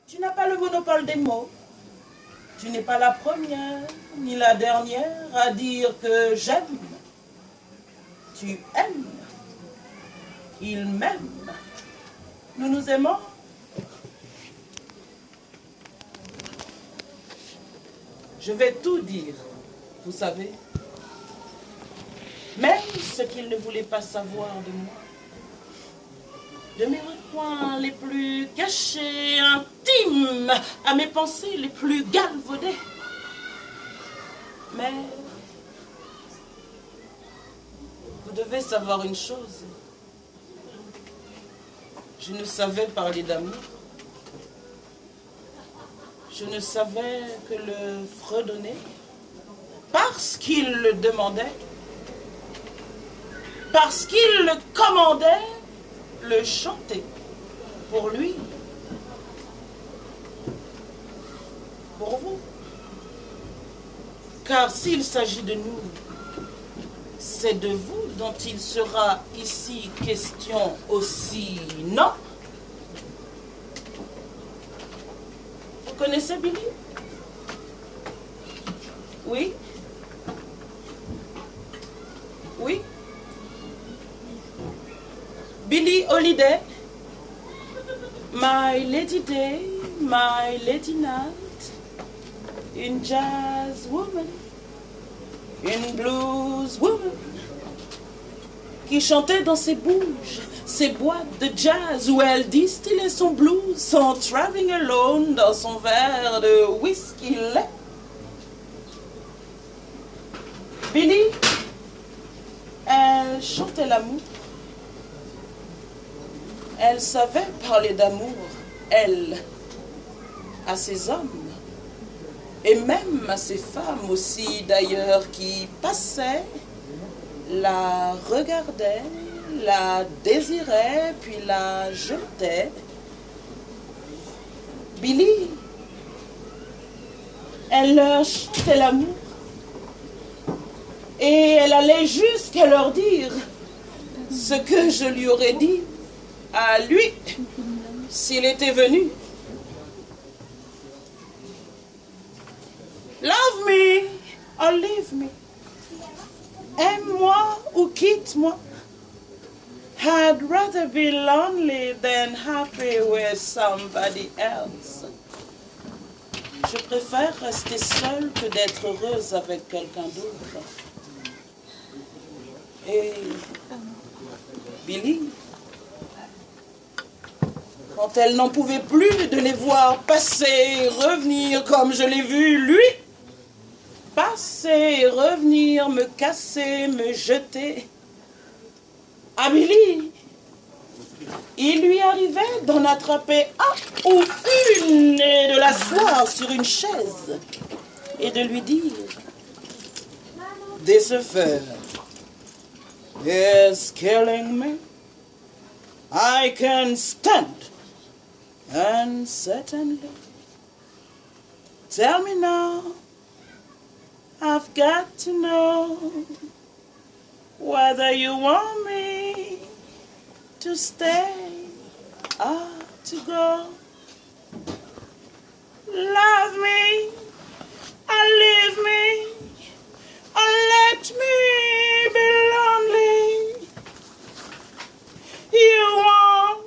Tu n'as pas le monopole des mots. Tu n'es pas la première ni la dernière à dire que j'aime. Tu aimes. Il m'aime. Nous nous aimons. Je vais tout dire, vous savez. Même ce qu'il ne voulait pas savoir de moi. De mes recoins les plus cachés, intimes, à mes pensées les plus galvaudées. Mais vous devez savoir une chose. Je ne savais parler d'amour. Je ne savais que le fredonner parce qu'il le demandait, parce qu'il le commandait, le chanter pour lui, pour vous. Car s'il s'agit de nous, c'est de vous dont il sera ici question aussi, non? Vous connaissez Billy? Oui? Oui? Billie Holiday, My Lady Day, My Lady Night, une jazz woman, une blues woman, qui chantait dans ses bouges, ses boîtes de jazz où elle distillait son blues, son traveling alone dans son verre de whisky lait. Billie, elle chantait l'amour. Elle savait parler d'amour, elle, à ses hommes, et même à ses femmes aussi d'ailleurs, qui passaient, la regardaient, la désiraient, puis la jetaient. Billie, elle leur chantait l'amour, et elle allait jusqu'à leur dire ce que je lui aurais dit à lui, s'il était venu. Love me or leave me. Aime-moi ou quitte-moi. I'd rather be lonely than happy with somebody else. Je préfère rester seule que d'être heureuse avec quelqu'un d'autre. Et Billie, quand elle n'en pouvait plus de les voir passer et revenir comme je l'ai vu, lui, passer et revenir, me casser, me jeter. À Billie, il lui arrivait d'en attraper un ou une et de l'asseoir sur une chaise et de lui dire « This affair is killing me. I can stand. And certainly, tell me now, I've got to know whether you want me to stay or to go. Love me or leave me or let me be lonely. You won't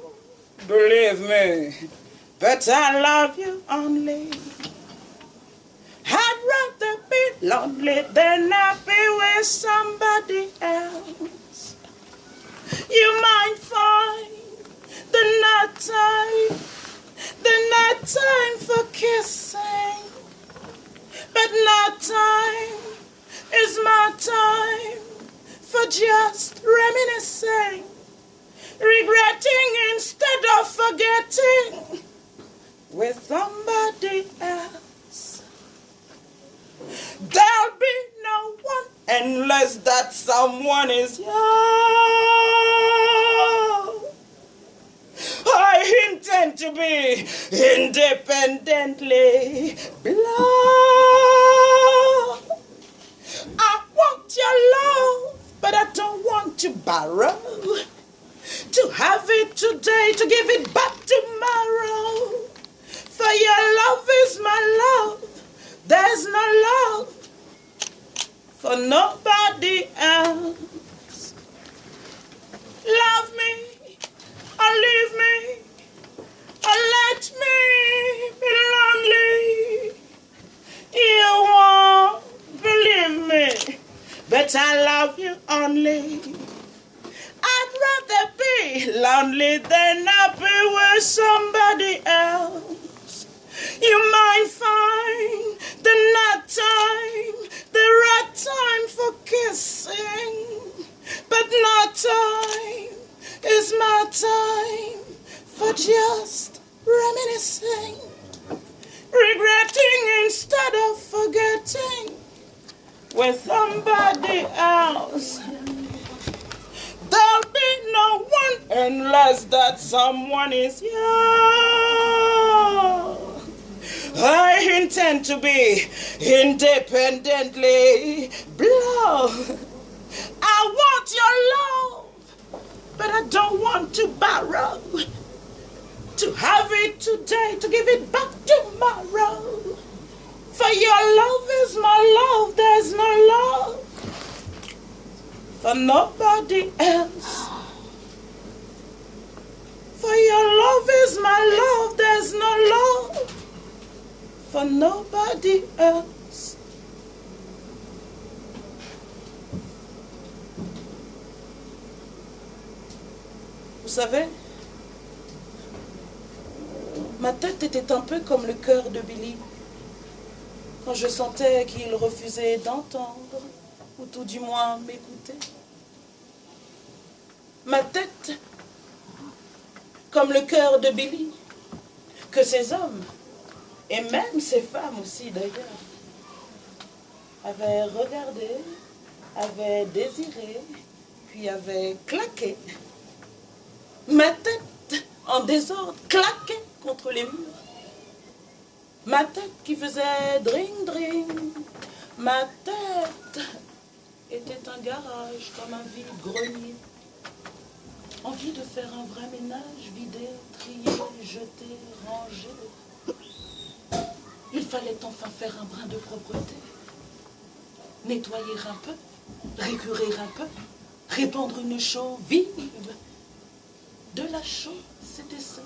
believe me, but I love you only. I'd rather be lonely than happy with somebody else. You might find the night time for kissing, but night time is my time for just reminiscing. Regretting instead of forgetting with somebody else. There'll be no one unless that someone is you. I intend to be independently blind. I want your love, but I don't want to borrow. To have it today, to give it back tomorrow. For For your love is my love. There's no love for nobody else. Love me or leave me or let me be lonely. You won't believe me, but I love you only. I'd rather be lonely than happy with somebody else. You might find the night time, the right time for kissing, but no time is my time for just reminiscing, regretting instead of forgetting with somebody else. There'll be no one unless that someone is you. I intend to be independently blue. I want your love, but I don't want to borrow. To have it today, to give it back tomorrow. For your love is my love, there's no love for nobody else. For your love is my love, there's no love for nobody else. Vous savez, ma tête était un peu comme le cœur de Billy, quand je sentais qu'il refusait d'entendre, ou tout du moins m'écouter. Ma tête, comme le cœur de Billy, que ces hommes, et même ces femmes aussi d'ailleurs, avaient regardé, avaient désiré, puis avaient claqué. Ma tête, en désordre, claquait contre les murs. Ma tête qui faisait dring dring, ma tête était un garage comme un vide-grenier. Envie de faire un vrai ménage, vider, trier, jeter, ranger. Il fallait enfin faire un brin de propreté. Nettoyer un peu, récurer un peu, répandre une chaux vive. De la chaux, c'était ça.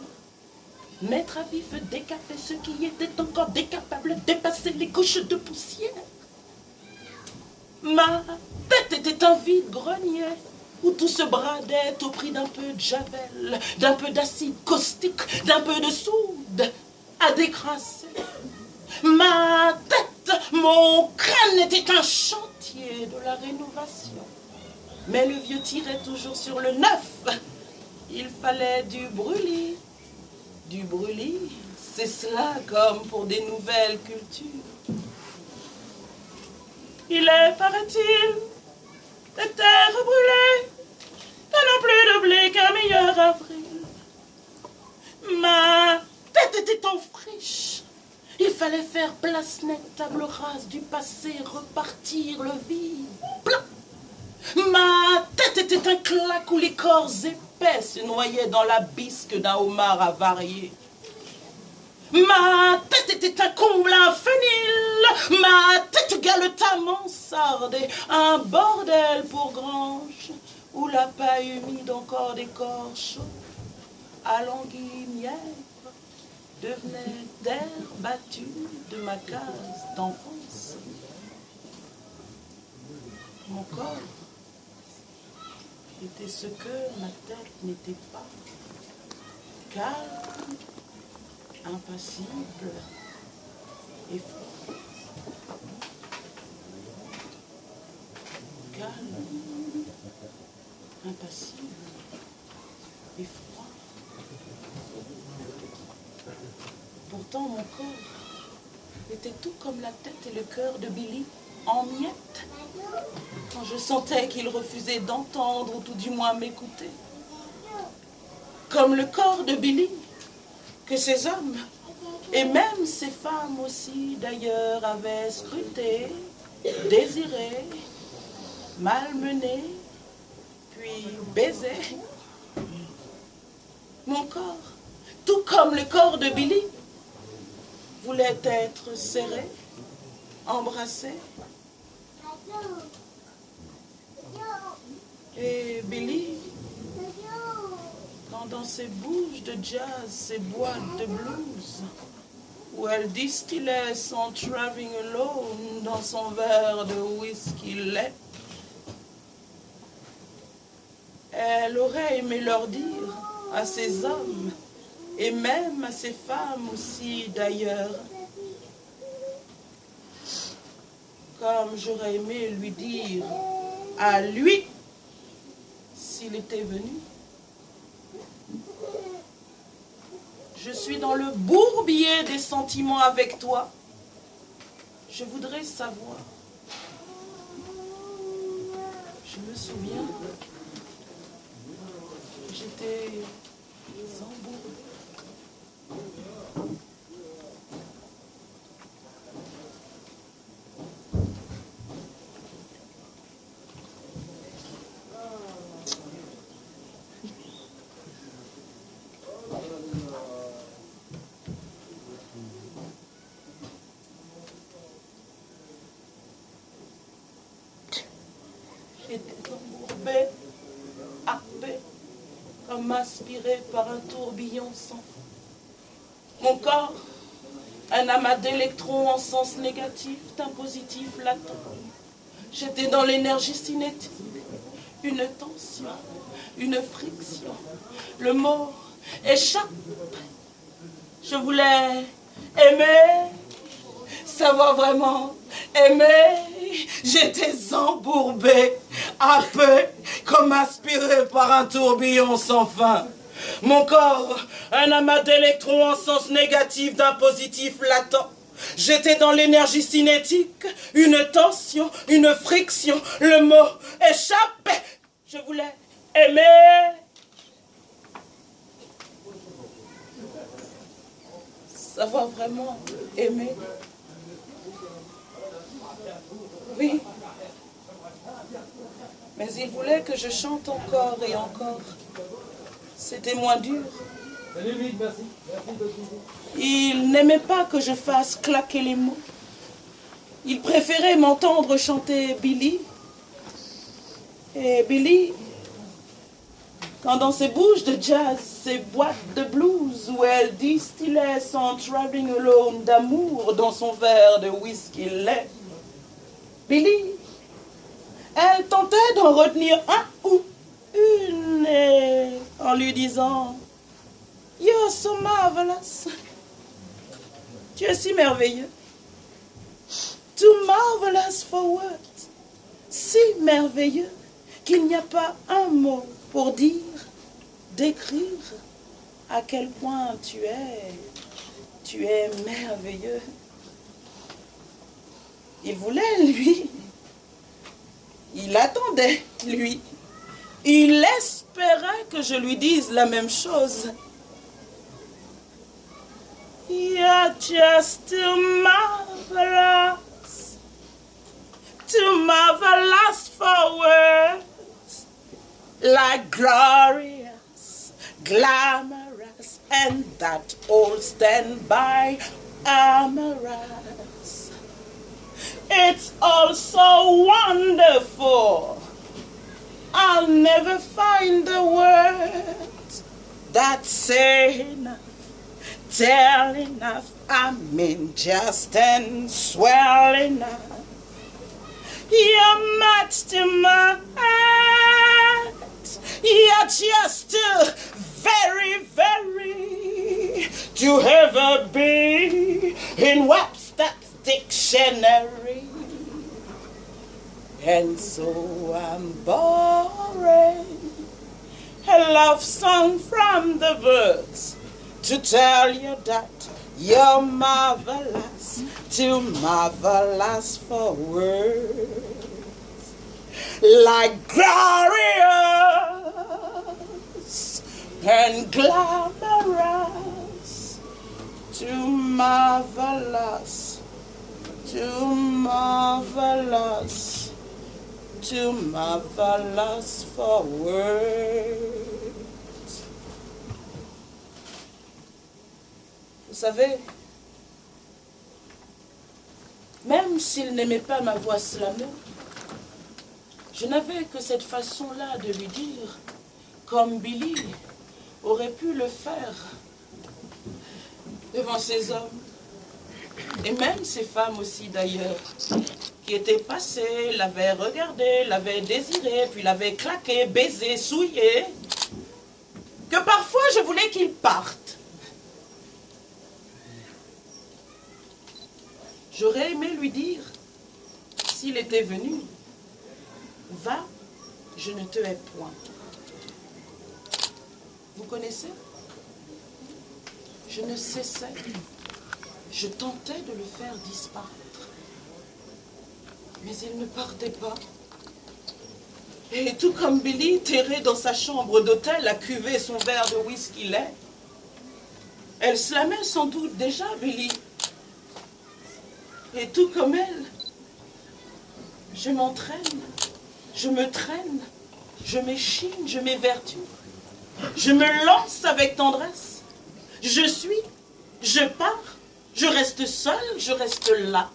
Mettre à vif, décaper ceux qui étaient encore décapables, dépasser les couches de poussière. Ma tête était un vide-grenier où tout se bradait au prix d'un peu de javel, d'un peu d'acide caustique, d'un peu de soude à décrasser. Ma tête, mon crâne était un chantier de la rénovation. Mais le vieux tirait toujours sur le neuf. Il fallait du brûlis. Du brûlis, c'est cela comme pour des nouvelles cultures. Il est, paraît-il, des terres brûlées, pas non plus de blé qu'un meilleur avril. Ma tête était en friche. Il fallait faire place nette, table rase du passé, repartir le vide. Blanc. Ma tête était un claque où les corps épais se noyaient dans la bisque d'un homard avarié. Ma tête était un comble, un fenil. Ma tête galeta mansarde et un bordel pour grange où la paille humide encore des corps chauds à l'anguille mièvre devenait terre battue de ma case d'enfance. Mon corps était ce que ma tête n'était pas. Calme, impassible et froid. Calme, impassible et froid. Pourtant, mon corps était tout comme la tête et le cœur de Billy, en miettes, quand je sentais qu'il refusait d'entendre ou tout du moins m'écouter. Comme le corps de Billy, que ces hommes, et même ces femmes aussi d'ailleurs, avaient scruté, désiré, malmené, puis baisé. Mon corps, tout comme le corps de Billy, voulait être serré, embrassé. Et Billy, quand dans ses bouches de jazz, ses boîtes de blues, où elle distillait son Traveling Alone dans son verre de whisky lait, elle aurait aimé leur dire à ces hommes, et même à ces femmes aussi d'ailleurs, comme j'aurais aimé lui dire à lui, s'il était venu. Je suis dans le bourbier des sentiments avec toi. Je voudrais savoir. Je me souviens, j'étais embourbée. J'étais embourbée, happée, comme aspirée par un tourbillon sans fin. Mon corps, un amas d'électrons en sens négatif, d'un positif latent. J'étais dans l'énergie cinétique, une tension, une friction. Le mot échappe. Je voulais aimer, savoir vraiment aimer. J'étais embourbée, happée, comme aspirée par un tourbillon sans fin. Mon corps, un amas d'électrons en sens négatif d'un positif latent. J'étais dans l'énergie cinétique, une tension, une friction. Le mot échappait. Je voulais aimer. Savoir vraiment aimer. Oui. Mais il voulait que je chante encore et encore. C'était moins dur. Il n'aimait pas que je fasse claquer les mots. Il préférait m'entendre chanter Billy. Et Billy, quand dans ses bouches de jazz, ses boîtes de blues, où elle distillait son Traveling Alone d'amour dans son verre de whisky lait, Billy, elle tentait d'en retenir un ou une et en lui disant « You're so marvelous ». Tu es si merveilleux. Too marvelous for words. Si merveilleux qu'il n'y a pas un mot pour dire, décrire à quel point tu es merveilleux. Il voulait, lui. Il attendait, lui. Il espérait que je lui dise la même chose. You're just too marvelous for words, like glorious, glamorous, and that old standby amorous. It's all so wonderful. I'll never find the words that say enough, tell enough, I mean just and swell enough. You're much to my heart. You're just too very, very to ever be in Webster's dictionary. And so I'm borrowing a love song from the birds to tell you that you're marvelous, too marvelous for words. Like glorious and glamorous, too marvelous, too marvelous, too marvelous for words. Vous savez, Même s'il n'aimait pas ma voix slameuse, je n'avais que cette façon-là de lui dire, comme Billy aurait pu le faire devant ces hommes, et même ces femmes aussi d'ailleurs, qui étaient passées, l'avaient regardé, l'avaient désiré, puis l'avaient claqué, baisé, souillé, que parfois je voulais qu'il parte. J'aurais aimé lui dire, s'il était venu, va, je ne te hais point. Vous connaissez? Je ne cessais, je tentais de le faire disparaître. Mais il ne partait pas. Et tout comme Billy, terré dans sa chambre d'hôtel, a cuvé son verre de whisky lait, elle slamait sans doute déjà Billy. Et tout comme elle, je m'entraîne, je me traîne, je m'échine, je m'évertue. Je me lance avec tendresse. Je suis, je pars, je reste seule, je reste là.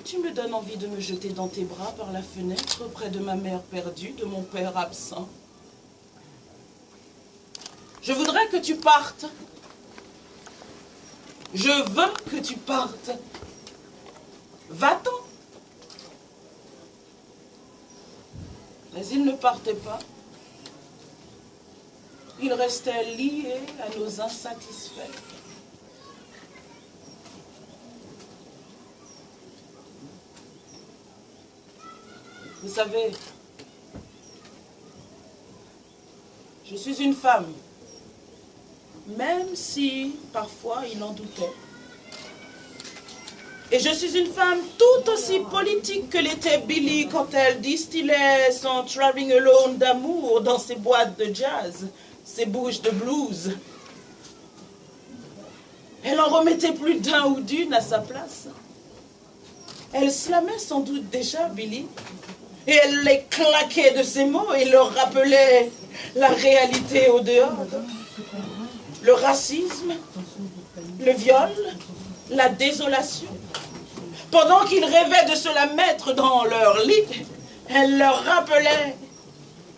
Tu me donnes envie de me jeter dans tes bras par la fenêtre près de ma mère perdue, de mon père absent. Je voudrais que tu partes. Je veux que tu partes. Va-t'en. Mais il ne partait pas. Il restait lié à nos insatisfaits. Vous savez, je suis une femme, même si parfois il en doutait. Et je suis une femme tout aussi politique que l'était Billy quand elle distillait son Traveling Alone d'amour dans ses boîtes de jazz, ses bouches de blues. Elle en remettait plus d'un ou d'une à sa place. Elle slamait sans doute déjà Billy. Et elle les claquait de ses mots et leur rappelait la réalité au dehors. Le racisme, le viol, la désolation. Pendant qu'ils rêvaient de se la mettre dans leur lit, elle leur rappelait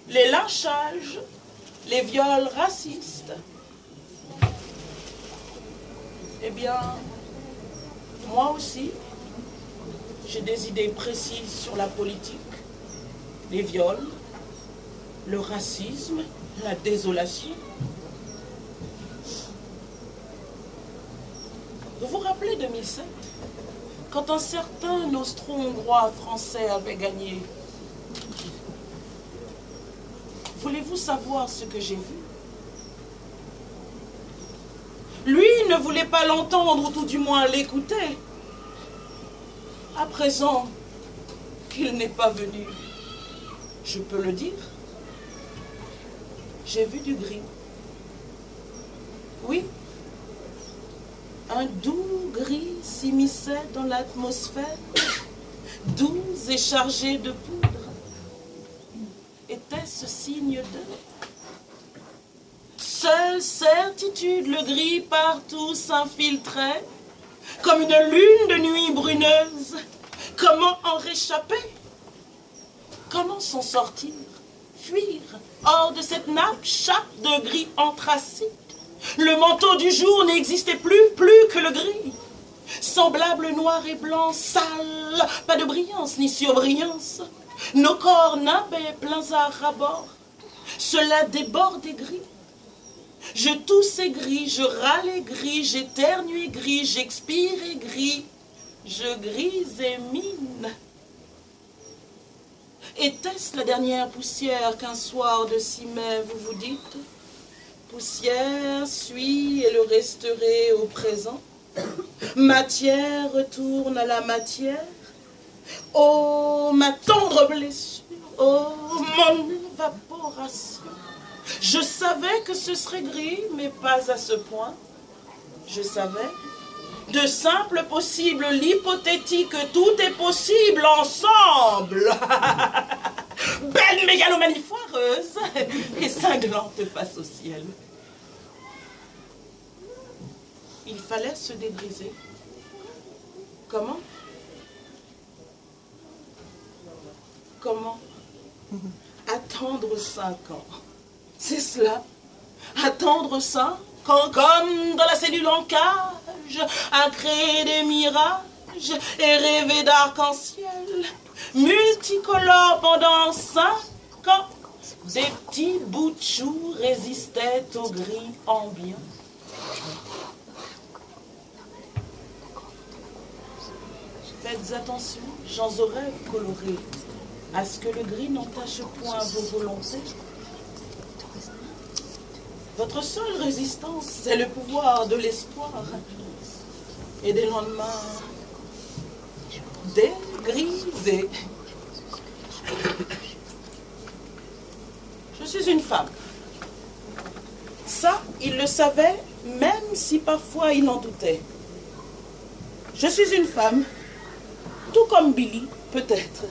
les lynchages, les viols racistes. Eh bien, moi aussi, j'ai des idées précises sur la politique. Les viols, le racisme, la désolation. Vous vous rappelez 2007, quand un certain austro-hongrois français avait gagné? Voulez-vous savoir ce que j'ai vu? Lui ne voulait pas l'entendre, ou tout du moins l'écouter. À présent qu'il n'est pas venu, je peux le dire, j'ai vu du gris. Oui, un doux gris s'immisçait dans l'atmosphère, doux et chargé de poudre. Était-ce signe de... Seule certitude, le gris partout s'infiltrait, comme une lune de nuit bruneuse. Comment en réchapper? Comment s'en sortir? Fuir hors de cette nappe, chape de gris anthracite. Le manteau du jour n'existait plus que le gris. Semblable noir et blanc, sale, pas de brillance ni surbrillance. Nos corps nabais pleins à rabord. Cela déborde et gris. Je toussais gris, je râlais gris, j'éternuais gris, j'expirais gris. Je grisais mine. Était-ce la dernière poussière qu'un soir de 6 mai vous vous dites? Poussière suit et le resterai au présent. Matière retourne à la matière. Oh, ma tendre blessure, oh, mon évaporation. Je savais que ce serait gris, mais pas à ce point. Je savais. De simple possible, l'hypothétique, tout est possible ensemble. Belle mégalomanie foireuse et cinglante face au ciel. Il fallait se dégriser. Comment? Comment? Attendre 5 ans. C'est cela. Attendre 5 ans, comme dans la cellule en cage, à créer des mirages et rêver d'arc-en-ciel. Multicolores pendant 5 ans. Des petits bouts de chou résistaient au gris ambiant. Faites attention, j'en aux rêves colorés, à ce que le gris n'entache point vos volontés. Votre seule résistance, c'est le pouvoir de l'espoir et des lendemains dégrisés. Je suis une femme. Ça, il le savait, même si parfois il en doutait. Je suis une femme, tout comme Billy, peut-être.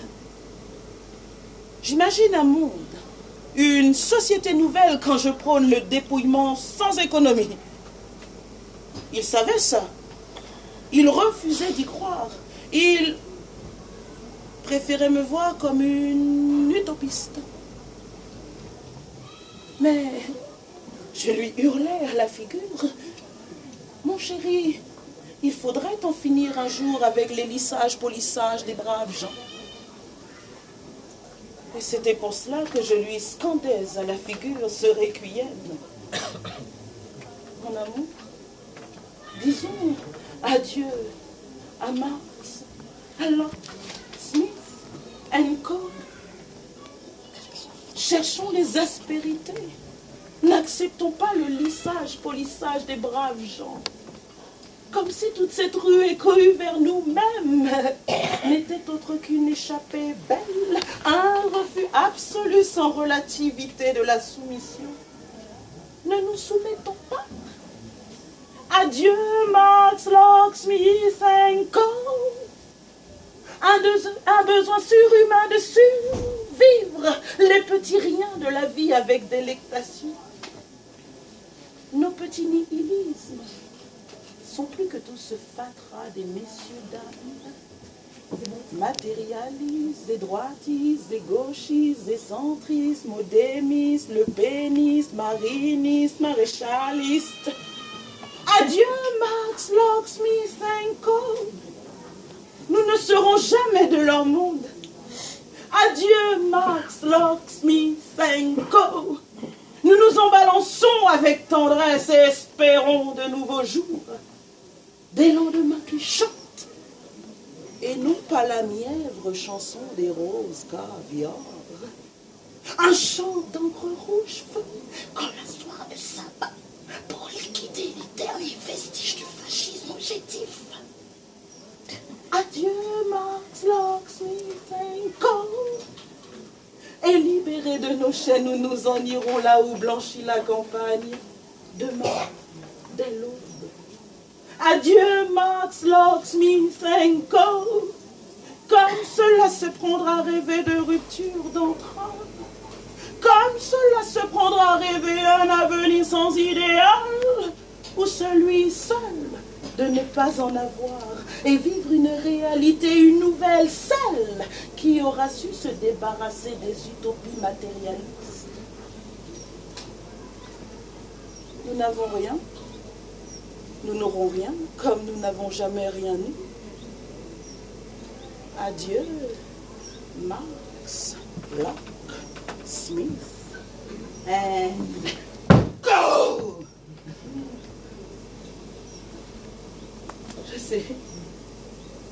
J'imagine un monde, une société nouvelle quand je prône le dépouillement sans économie. Il savait ça. Il refusait d'y croire. Il préférait me voir comme une utopiste. Mais je lui hurlais à la figure. Mon chéri, il faudrait en finir un jour avec les lissages, polissages des braves gens. Et c'était pour cela que je lui scandais à la figure ce requiem. Mon amour, disons adieu à Marx, à Locke, Smith and Co. Cherchons les aspérités. N'acceptons pas le lissage, polissage des braves gens. Comme si toute cette ruée cohue vers nous-mêmes n'était autre qu'une échappée belle, un refus absolu sans relativité de la soumission. Ne nous soumettons pas. Adieu, Marx, Locke, Smith and Co. Un besoin surhumain de survivre, les petits riens de la vie avec délectation. Nos petits nihilismes sont plus que tout ce fatras des messieurs dames. Matérialistes, des droitistes, des gauchistes, des centristes, modémistes, le pénistes, marinistes, maréchalistes. Adieu, Marx, Locke, Smith and Co. Nous ne serons jamais de leur monde. Adieu, Marx, Locke, Smith and Co. Nous nous en balançons avec tendresse et espérons de nouveaux jours, des lendemains qui chantent, et non pas la mièvre chanson des roses caviar. Un chant d'encre rouge feu, quand la soie de s'abat, pour liquider les derniers vestiges du fascisme objectif. Adieu, Marx, Locke, Smith and Co. Et libérés de nos chaînes, nous nous en irons là où blanchit la campagne. Demain, dès l'aube. Adieu, Marx, Locke, Smith and Co. Comme cela se prendra à rêver de rupture d'entrain. Comme cela se prendra à rêver un avenir sans idéal. Ou celui seul de ne pas en avoir et vivre une réalité, une nouvelle, celle qui aura su se débarrasser des utopies matérialistes. Nous n'avons rien, nous n'aurons rien, comme nous n'avons jamais rien eu. Adieu, Marx, Locke, Smith and Co. Je sais,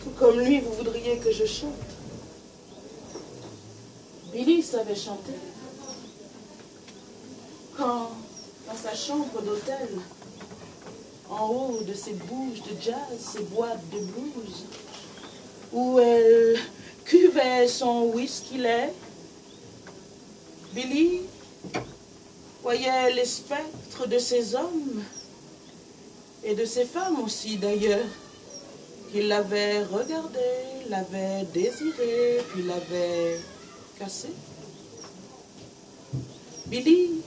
tout comme lui, vous voudriez que je chante. Billy savait chanter. Quand, dans sa chambre d'hôtel, en haut de ses bouges de jazz, ses boîtes de blues, où elle cuvait son whisky lait, Billy voyait les spectres de ces hommes, et de ces femmes aussi d'ailleurs, qui l'avaient regardé, l'avaient désiré, puis l'avaient cassé. Billy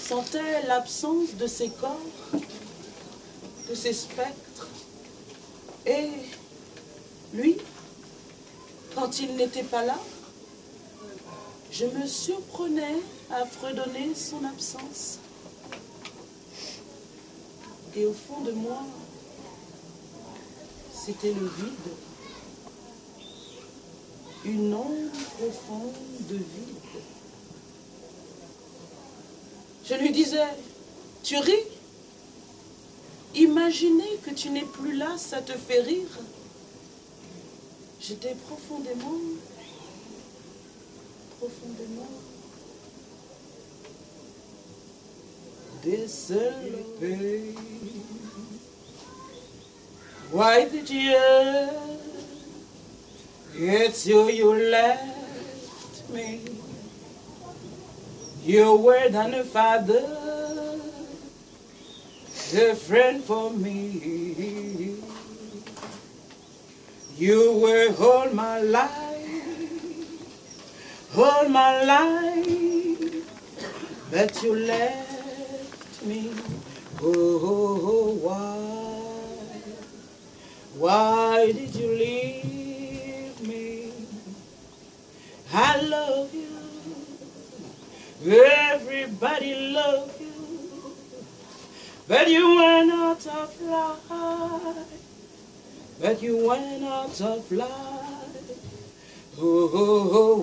sentait l'absence de ces corps, de ces spectres, Et lui, quand il n'était pas là, je me surprenais à fredonner son absence. Et au fond de moi, c'était le vide. Une ombre profonde de vide. Je lui disais, tu ris? Imaginer que tu n'es plus là, ça te fait rire. J'étais profondément décelé. Why did you? It's you left me. You were than a father, a friend for me. You were all my life, but you left me. Oh, why did you leave me? I love you. Everybody loves you. But you went out of life. But you went out of life. Oh,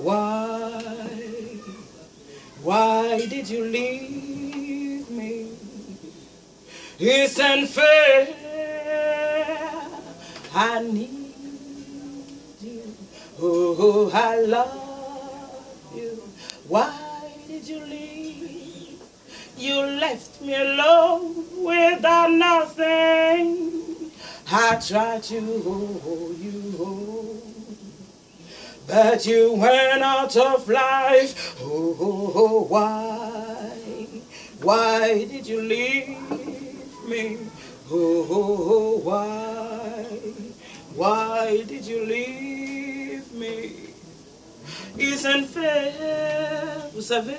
why did you leave me? It's unfair. I need you. Oh, I love you. Why did you leave? You left me alone without nothing. I tried to hold you, but you went out of life. Oh, why did you leave me? Oh, why did you leave me? It's unfair, vous savez.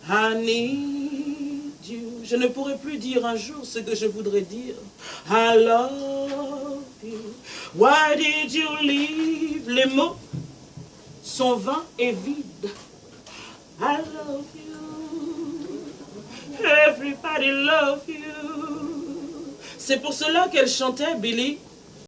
I need you. Je ne pourrai plus dire un jour ce que je voudrais dire. I love you. Why did you leave? Les mots sont vains et vides. I love you. Everybody love you. C'est pour cela qu'elle chantait, Billy.